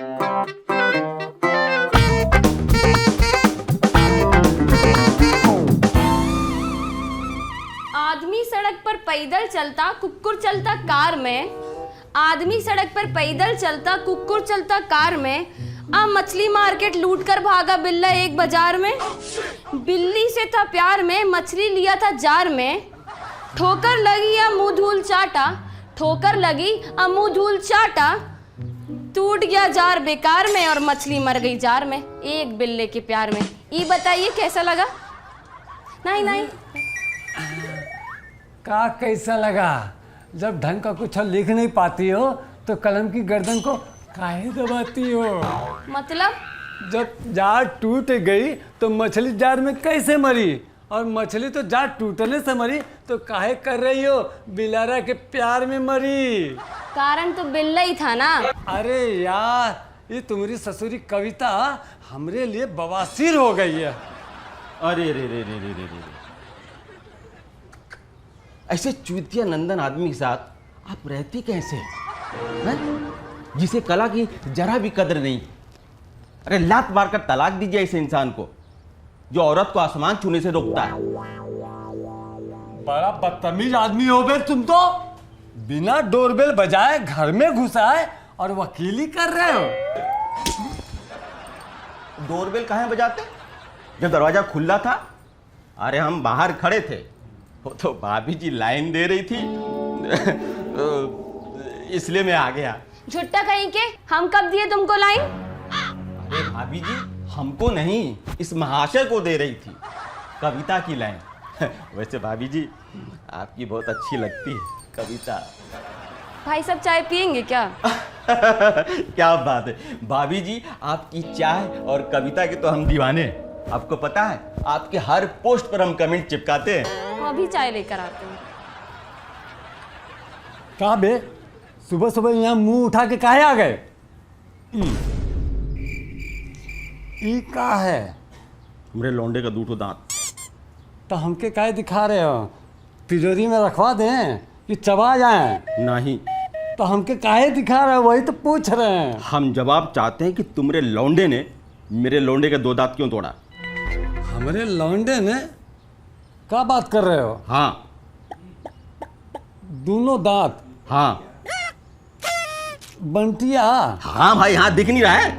आदमी सड़क पर पैदल चलता, कुकुर चलता कार में। आदमी सड़क पर पैदल चलता, कुकुर चलता कार में। अब मछली मार्केट लूट कर भागा बिल्ला एक बाजार में। बिल्ली से था प्यार में, मछली लिया था जार में। ठोकर लगी या मुंह धूल चाटा, ठोकर लगी अब मुंह धूल चाटा। टूट गया जार बेकार में और मछली मर गई जार में, एक बिल्ले के प्यार में। ये बताइए कैसा लगा? नहीं नहीं का कैसा लगा? जब ढंग का कुछ लिख नहीं पाती हो तो कलम की गर्दन को काहे दबाती हो? मतलब? जब जार टूट गई तो मछली जार में कैसे मरी? और मछली तो जार टूटने से मरी, तो काहे कर रही हो बिलारा के प्यार में मरी? कारण तो बिल्ला ही था ना। अरे यार, ये तुम्हारी ससुरी कविता हमरे लिए बवासीर हो गई है। अरे रे रे रे रे रे रे, ऐसे चूतिया नंदन आदमी के साथ आप रहती कैसे हैं? जिसे कला की जरा भी कदर नहीं। अरे लात मारकर तलाक दीजिए इस इंसान को जो औरत को आसमान छूने से रोकता है। बड़ा बदतमीज आदमी हो बे तुम तो। बिना डोरबेल बजाए घर में घुसाए और वकीली कर रहे हो। डोरबेल कहाँ बजाते जब दरवाजा खुला था? अरे हम बाहर खड़े थे, वो तो भाभी जी लाइन दे रही थी इसलिए मैं आ गया। झुट्टा कहीं के, हम कब दिए तुमको लाइन? अरे भाभी जी हमको नहीं, इस महाशय को दे रही थी कविता की लाइन। वैसे भाभी जी आपकी बहुत अच्छी लगती है कविता। भाई सब चाय पियेंगे क्या? क्या बात है भाभी जी, आपकी चाय और कविता के तो हम दीवाने हैं। आपको पता है आपके हर पोस्ट पर हम कमेंट चिपकाते हैं। हम अभी चाय लेकर आते हैं। कहा बे, सुबह सुबह यहाँ मुंह उठा के काहे आ गए? ई का है? मेरे लौंडे का दूठो दांत। तो हमके काहे दिखा रहे हो? तिजोरी में रखवा दें कि चबा जाएं? नहीं, तो हमके काहे दिखा रहे हो, वही तो पूछ रहे हैं। हम जवाब चाहते हैं कि तुम्हारे लौंडे ने मेरे लौंडे के दो दांत क्यों तोड़ा? हमारे लौंडे ने? क्या बात कर रहे हो? हाँ दोनों दांत? हाँ बंटिया? हाँ भाई हाँ, दिख नहीं रहा है?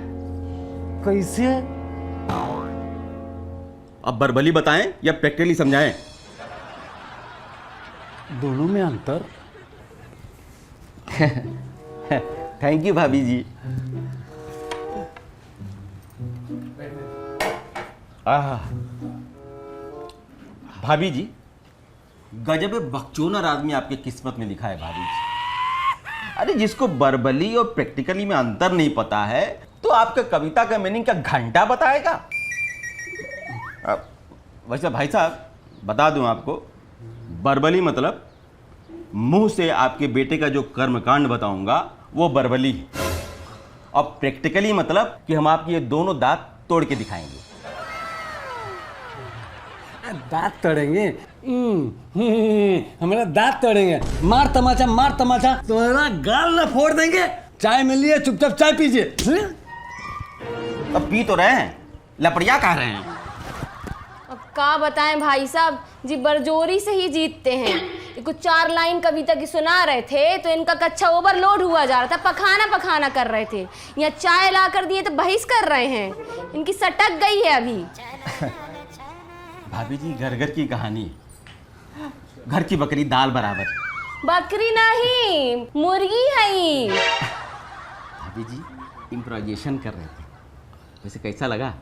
कैसे? अब बर्बली बताएं या प्रैक्टिकली समझाएं? दोनों में अंतर? थैंक यू भाभी जी। भाभी जी गजब बकचोदर आदमी आपके किस्मत में लिखा है भाभी जी। अरे जिसको बर्बली और प्रैक्टिकली में अंतर नहीं पता है तो आपका कविता का मीनिंग क्या घंटा बताएगा? वैसे भाई साहब बता दूं आपको, बर्बली मतलब मुंह से आपके बेटे का जो कर्मकांड बताऊंगा वो बर्बली है, और प्रैक्टिकली मतलब कि हम आपके ये दोनों दांत तोड़ के दिखाएंगे। दांत तोड़ेंगे? हमारा दांत तोड़ेंगे? मार तमाचा, मार तमाचा, तुम्हारा गाल ना फोड़ देंगे। चाय मिली है, चुपचाप चाय पीजिए। अब पी तो रहे हैं, लपड़िया कह रहे हैं। अब क्या बताएं भाई साहब जी, बरजोरी से ही जीतते हैं। कुछ 4 लाइन कविता की सुना रहे थे तो इनका कच्चा ओवरलोड हुआ जा रहा था, पखाना पखाना कर रहे थे। यहाँ चाय ला कर दिए तो बहिस कर रहे हैं, इनकी सटक गई है अभी। भाभी जी घर घर की कहानी, घर की बकरी दाल बराबर। बकरी नहीं, मुर्गी है ये। भाभी जी इम्प्रोवाइजेशन कर रहे थे, वैसे कैसा लगा?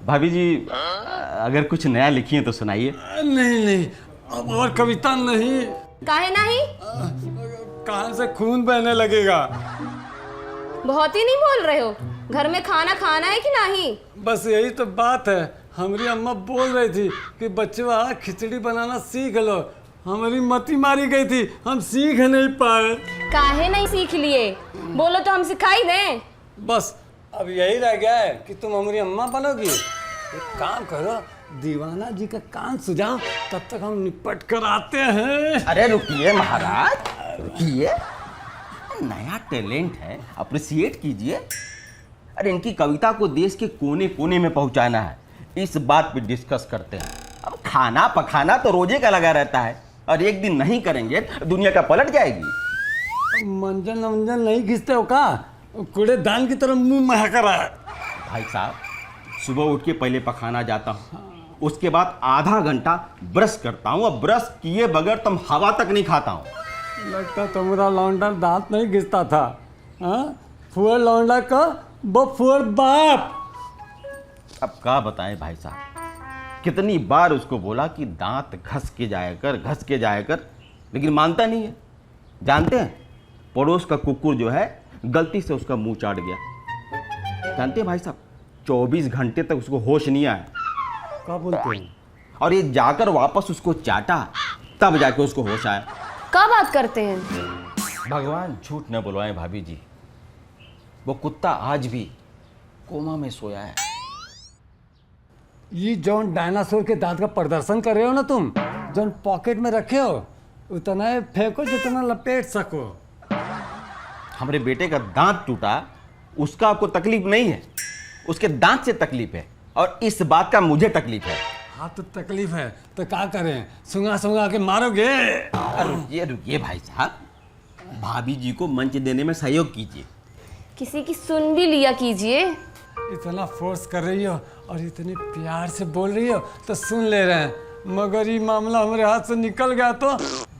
भाभी जी अगर कुछ नया लिखी है तो सुनाइए। नहीं नहीं, अब और कविता नहीं। काहे नहीं? कहां से खून बहने लगेगा। बहुत ही नहीं बोल रहे हो। घर में खाना खाना है कि नहीं? बस यही तो बात है। हमारी अम्मा बोल रही थी कि बच्चों खिचड़ी बनाना सीख लो। हमारी मती मारी गई थी, हम सीख नहीं पाए। काहे नहीं सीख लिए? बोलो तो हम सिखाई दें। बस अब यही रह गया है कि तुम हमारी अम्मा बनोगी। एक काम करो, दीवाना जी का कान सुझाओ, तब तक हम निपट कर आते हैं। अरे रुकिए महाराज, रुकिए। नया टैलेंट है, अप्रिसिएट कीजिए। अरे इनकी कविता को देश के कोने कोने में पहुंचाना है, इस बात पे डिस्कस करते हैं। अब खाना पखाना तो रोजे का लगा रहता है, और एक दिन नहीं करेंगे तो दुनिया का पलट जाएगी। मंजन वंजन नहीं खींचते हो का? कूड़ेदान की तरफ मुंह महका रहा है। भाई साहब, सुबह उठ के पहले पखाना जाता हूँ, उसके बाद आधा घंटा ब्रश करता हूँ, और ब्रश किए बगैर तुम हवा तक नहीं खाता हूँ। लगता तुम्हारा लौंडा दांत नहीं घिसता था। हाँ, फुअर लौंडा का बफुअर बाप। अब क्या बताएं भाई साहब, कितनी बार उसको बोला कि दांत घस के जाया कर, लेकिन मानता नहीं है। जानते हैं, पड़ोस का कुकुर जो है गलती से उसका मुंह चाट गया। जानते हैं भाई साहब, 24 घंटे तक उसको होश नहीं आया। क्या बोलते हैं? और ये जाकर वापस उसको चाटा, तब जाके उसको होश आया। क्या बात करते हैं? भगवान झूठ न बुलवाए भाभी जी, वो कुत्ता आज भी कोमा में सोया है। ये जौन डायनासोर के दांत का प्रदर्शन कर रहे हो ना तुम, जौन पॉकेट में रखे हो, उतना ही फेंको जितना लपेट सको। हमारे बेटे का दांत टूटा, उसका आपको तकलीफ नहीं है, उसके दांत से तकलीफ है, और इस बात का मुझे तकलीफ है। हाँ तो तकलीफ है तो क्या करें, सुंगा सुंगा के मारोगे। रुकिए भाई साहब, भाभी जी को मंच देने में सहयोग कीजिए। किसी की सुन भी लिया कीजिए। इतना फोर्स कर रही हो और इतने प्यार से बोल रही हो तो सुन ले रहे हैं, मगर ये मामला हमारे हाथ से निकल गया तो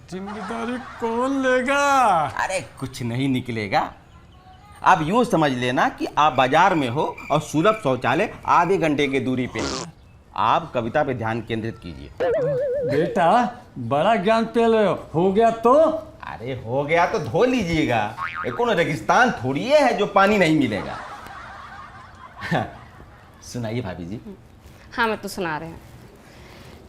जिम्मेदारी कौन लेगा? अरे कुछ नहीं निकलेगा। आप यूँ समझ लेना कि आप बाजार में हो और सुलभ शौचालय आधे घंटे की दूरी पे है। आप कविता पे ध्यान केंद्रित कीजिए। बेटा बड़ा ज्ञान पे रहे हो गया तो? अरे हो गया तो धो लीजिएगा, ये कौन रेगिस्तान थोड़ी है जो पानी नहीं मिलेगा। सुनाइए भाभी जी। हाँ, मैं तो सुना रहे हैं।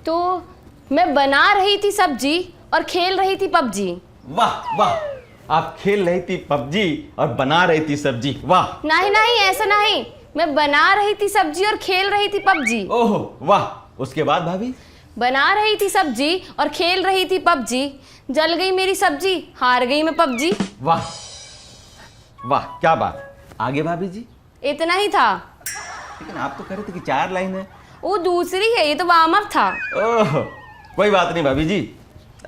तो मैं बना रही थी सब्जी और खेल रही थी पबजी। वाह वाह, आप खेल रही थी पबजी और बना रही थी सब्जी, वाह। नहीं नहीं, ऐसा नहीं, मैं बना रही थी सब्जी और खेल रही थी पबजी। ओह वाह, उसके बाद भाभी? बना रही थी सब्जी और खेल रही थी पबजी, जल गई मेरी सब्जी, हार गई मैं पबजी। वाह वाह, क्या बात। आगे भाभी जी? इतना ही था। लेकिन आप तो कह रहे थे कि 4 लाइन है। वो दूसरी है, ये तो वार्म अप था। ओह, कोई बात नहीं भाभी जी,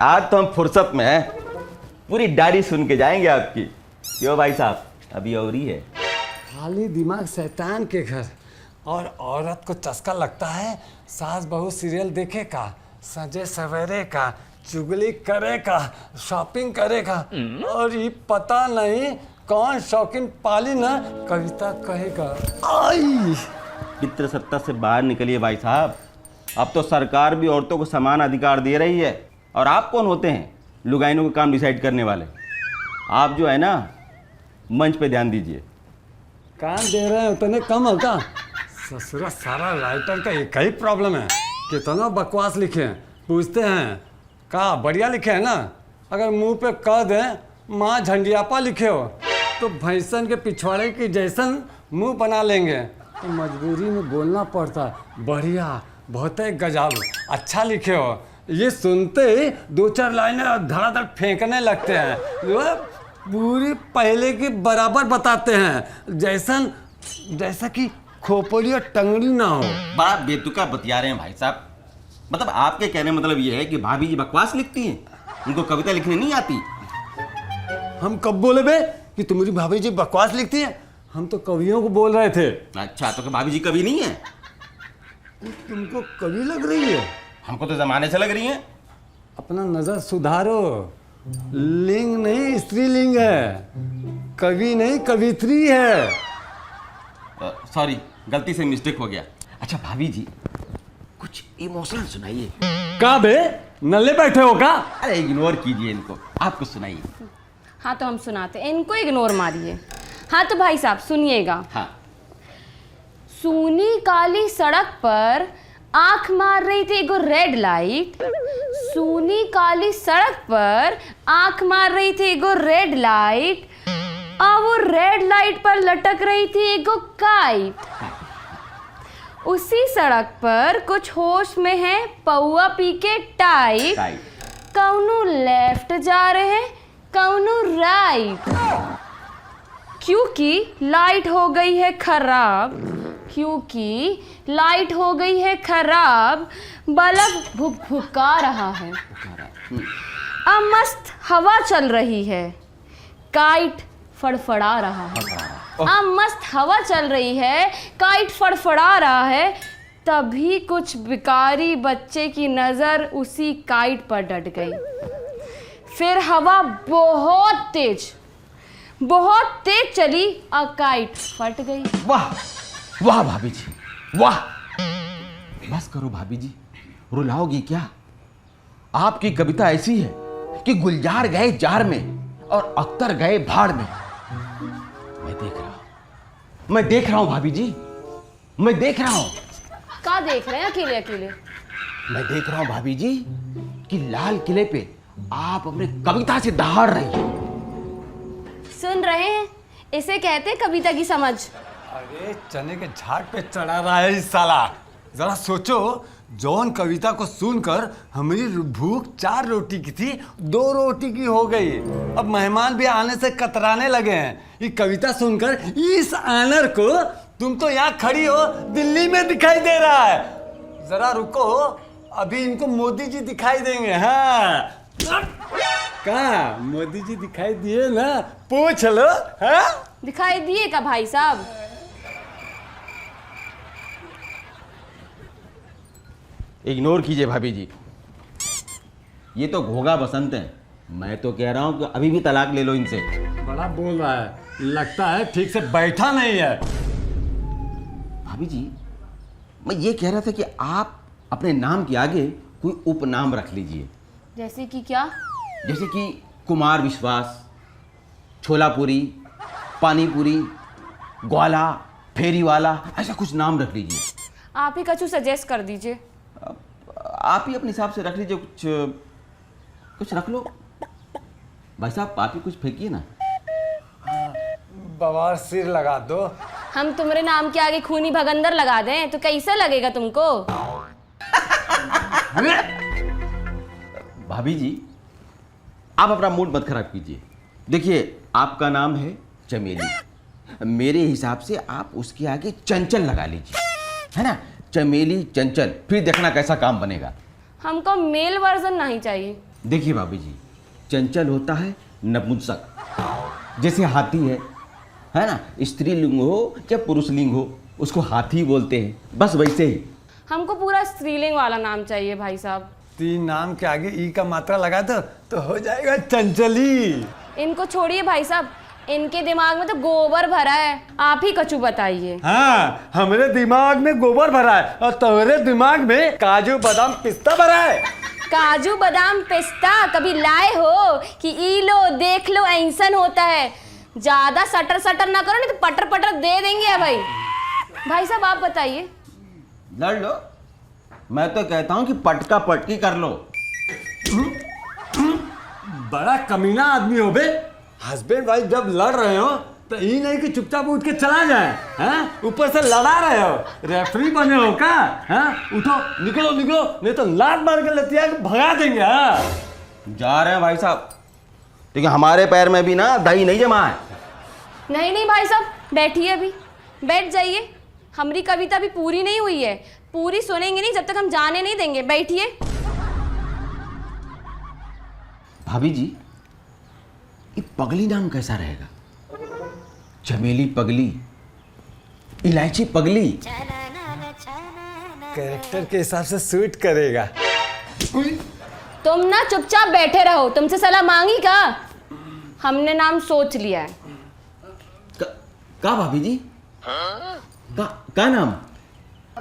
आज तो हम फुर्सत में हैं, पूरी डायरी सुन के जाएंगे आपकी। क्यों भाई साहब, अभी और ही है। खाली दिमाग शैतान के घर, और औरत को चस्का लगता है सास बहू सीरियल देखे का, सजे सवेरे का, चुगली करे का, शॉपिंग करे का, और ये पता नहीं कौन शौकीन पाली ना कविता कहेगा। आई पितृसत्ता से बाहर निकलिए भाई साहब, अब तो सरकार भी औरतों को समान अधिकार दे रही है, और आप कौन होते हैं लुगाइनों का काम डिसाइड करने वाले? आप जो है ना, मंच पे ध्यान दीजिए। काम दे रहे हैं उतने कम होगा। ससुरा सारा राइटर का एक ही प्रॉब्लम है, कितना बकवास लिखे हैं। पूछते हैं का बढ़िया लिखे हैं ना, अगर मुंह पे कह दें माँ झंडियापा लिखे हो तो भैंसन के पिछवाड़े की जैसन मुंह बना लेंगे। तो मजबूरी में बोलना पड़ता, बढ़िया, बहुत ही गजब, अच्छा लिखे हो। ये सुनते ही 2-4 लाइनें धड़ाधड़ फेंकने लगते हैं, वो पूरी पहले की बराबर बताते हैं, जैसा कि खोपड़ी और टंगड़ी ना हो। बड़ा बेतुका बतिया रहे हैं भाई साहब। मतलब आपके कहने मतलब ये है कि भाभी जी बकवास लिखती हैं, उनको कविता लिखनी नहीं आती? हम कब बोले बे कि तुम्हारी भाभी जी बकवास लिखती है? हम तो कवियों को बोल रहे थे। अच्छा, तो क्या भाभी जी कवि नहीं है? तुमको कवि लग रही है? हमको तो जमाने से लग रही है। अपना नजर सुधारो, लिंग नहीं स्त्रीलिंग है, कवि नहीं कवित्री है। सॉरी, गलती से मिस्टेक हो गया। अच्छा भाभी जी, कुछ इमोशनल सुनाइए। का बे नल्ले बैठे हो का? अरे इग्नोर कीजिए इनको, आप कुछ सुनाइए। हाँ तो हम सुनाते, इनको इग्नोर मारिए। हाँ तो भाई साहब सुनिएगा। हाँ। सूनी काली सड़क पर आंख मार रही थी एगो रेड लाइट। सूनी काली सड़क पर आंख मार रही थी एगो रेड लाइट, और वो रेड लाइट पर लटक रही थी एगो काइट। उसी सड़क पर कुछ होश में है पौआ पी के टाइट। कौनो लेफ्ट जा रहे हैं, कौनो राइट, क्योंकि लाइट हो गई है खराब, क्योंकि लाइट हो गई है खराब, बल्ब भुकभुका रहा है। अब मस्त हवा चल रही है, काइट फड़फड़ा रहा है। अब मस्त हवा चल रही है, काइट फड़फड़ा रहा है, तभी कुछ बिकारी बच्चे की नज़र उसी काइट पर डट गई। फिर हवा बहुत तेज चली और काइट फट गई। वाह वाह भाभी जी, वाह। बस करो भाभी जी, रुलाओगी क्या? आपकी कविता ऐसी है कि गुलजार गए जार में और अख्तर गए भाड़ में। मैं देख रहा हूं भाभी जी, मैं देख रहा हूं। क्या देख रहे हैं अकेले अकेले? मैं देख रहा हूं भाभी जी कि लाल किले पे आप अपने कविता से दहाड़ रही हैं। सुन रहे हैं, इसे कहते हैं कविता की समझ। अरे चने के झाड़ पे चढ़ा रहा है इस साला। जरा सोचो, जौन कविता को सुनकर हमारी भूख 4 रोटी की थी 2 रोटी की हो गई। अब मेहमान भी आने से कतराने लगे हैं। ये कविता सुनकर इस आनर को तुम तो यहाँ खड़ी हो दिल्ली में दिखाई दे रहा है। जरा रुको, अभी इनको मोदी जी दिखाई देंगे। हाँ कहा मोदी जी दिखाई दिए ना, पूछ लो। हाँ दिखाई दिए का भाई साहब? इग्नोर कीजिए भाभी जी, ये तो घोगा बसंत है। मैं तो कह रहा हूं कि अभी भी तलाक ले लो इनसे। बड़ा बोल रहा है, लगता है ठीक से बैठा नहीं है। भाभी जी, मैं ये कह रहा था कि आप अपने नाम के आगे कोई उपनाम रख लीजिए। जैसे कि क्या? जैसे कि कुमार विश्वास, छोलापुरी, पानीपुरी, ग्वाला, फेरी वाला, ऐसा कुछ नाम रख लीजिए। आप ही कछु सजेस्ट कर दीजिए। आप ही अपने हिसाब से रख लीजिए, कुछ रख लो। भाई साहब आप ही कुछ फेंकिए ना। बवार सिर लगा दो। हम तुम्हारे नाम के आगे खूनी भगंदर लगा दें तो कैसे लगेगा तुमको? भाभी जी, आप अपना मूड मत खराब कीजिए। देखिए, आपका नाम है चमेली, मेरे हिसाब से आप उसके आगे चंचल लगा लीजिए, है ना? चमेली चंचल, फिर देखना कैसा काम बनेगा। हमको मेल वर्जन नहीं चाहिए। देखिए भाभी जी, चंचल होता है नपुंसक, जैसे हाथी है ना? स्त्रीलिंग हो या पुरुषलिंग हो, उसको हाथी बोलते हैं, बस वैसे ही। हमको पूरा स्त्रीलिंग वाला नाम चाहिए भाई साहब। 3 नाम के आगे ई का मात्रा लगा दो तो हो जाएगा चंचली। इनको छोड़िए भाई साहब, इनके दिमाग में तो गोबर भरा है। आप ही कछु बताइए। हाँ, हमारे दिमाग में गोबर भरा है और तुम्हारे दिमाग में काजू बादाम पिस्ता भरा है। काजू बादाम पिस्ता कभी लाए हो कि ई लो देख लो ऐसन होता है? ज्यादा सटर सटर ना करो, नहीं तो पटर पटर दे देंगे भाई। भाई साहब आप बताइए। लड़ लो, मैं तो कहता हूं कि पटका पटकी कर लो। बड़ा कमीना आदमी हो बे। हस्बैंड वाइफ जब लड़ रहे हो तो ये नहीं कि चुपचाप उठ के चला जाए। हैं, ऊपर से लड़ा रहे हो, रेफरी बने हो क्या? हैं, उठो, निकलो निकलो, नहीं तो लात मार के लतिया के भगा देंगे। हाँ जा रहे हैं भाई साहब, ठीक है? हमारे पैर में भी ना दही नहीं जमा है। नहीं भाई साहब, बैठिए, अभी बैठ जाइए। हमारी कविता भी पूरी नहीं हुई है, पूरी सुनेंगे नहीं जब तक हम जाने नहीं देंगे। बैठिए। भाभी जी, ये पगली नाम कैसा रहेगा? चमेली पगली, इलायची पगली। कैरेक्टर के हिसाब से सूट करेगा। तुम ना चुपचाप बैठे रहो, तुमसे सलाह मांगी का? हमने नाम सोच लिया है। का भाभी जी? का नाम?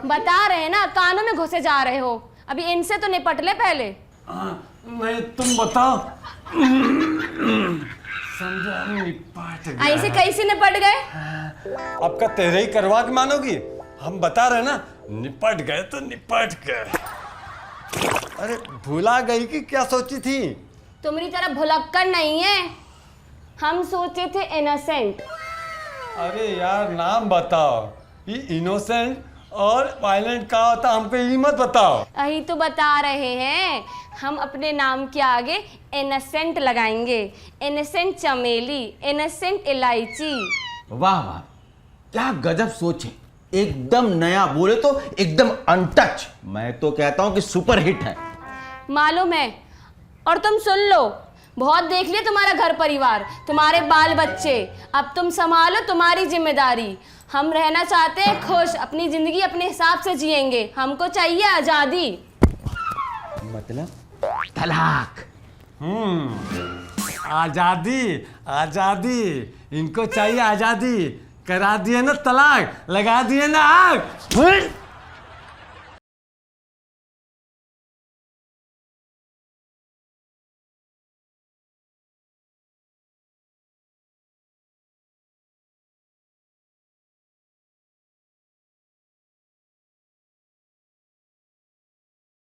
बता रहे हैं ना, कानों में घुसे जा रहे हो। अभी इनसे तो निपट ले पहले। नहीं तुम बताओ। समझा, निपट गया। ऐसे कैसे निपट गए? आपका तेरे ही करवा के मानोगी? हम बता रहे ना, निपट गए तो निपट गए। अरे भूला गई कि क्या सोची थी? तुम्हारी तरह भुलक्कड़ नहीं है, हम सोचे थे इनोसेंट। अरे यार नाम बताओ। ये इनोसेंट और वायलेंट का होता हमको ये मत बताओ। यही तो बता रहे हैं, हम अपने नाम के आगे इनोसेंट लगाएंगे। इनोसेंट चमेली, इनोसेंट इलायची। वाह वाह, क्या गजब सोच है, एकदम नया, बोले तो एकदम अनटच। मैं तो कहता हूं कि सुपर हिट है। मालूम है। और तुम सुन लो, बहुत देख लिया तुम्हारा घर परिवार, तुम्हारे बाल बच्चे, अब तुम संभालो तुम्हारी जिम्मेदारी। हम रहना चाहते हैं खुश, अपनी जिंदगी अपने हिसाब से जिएंगे, हमको चाहिए आज़ादी। मतलब तलाक। आज़ादी, आज़ादी, इनको चाहिए आज़ादी। करा दिए ना तलाक, लगा दिए ना आग।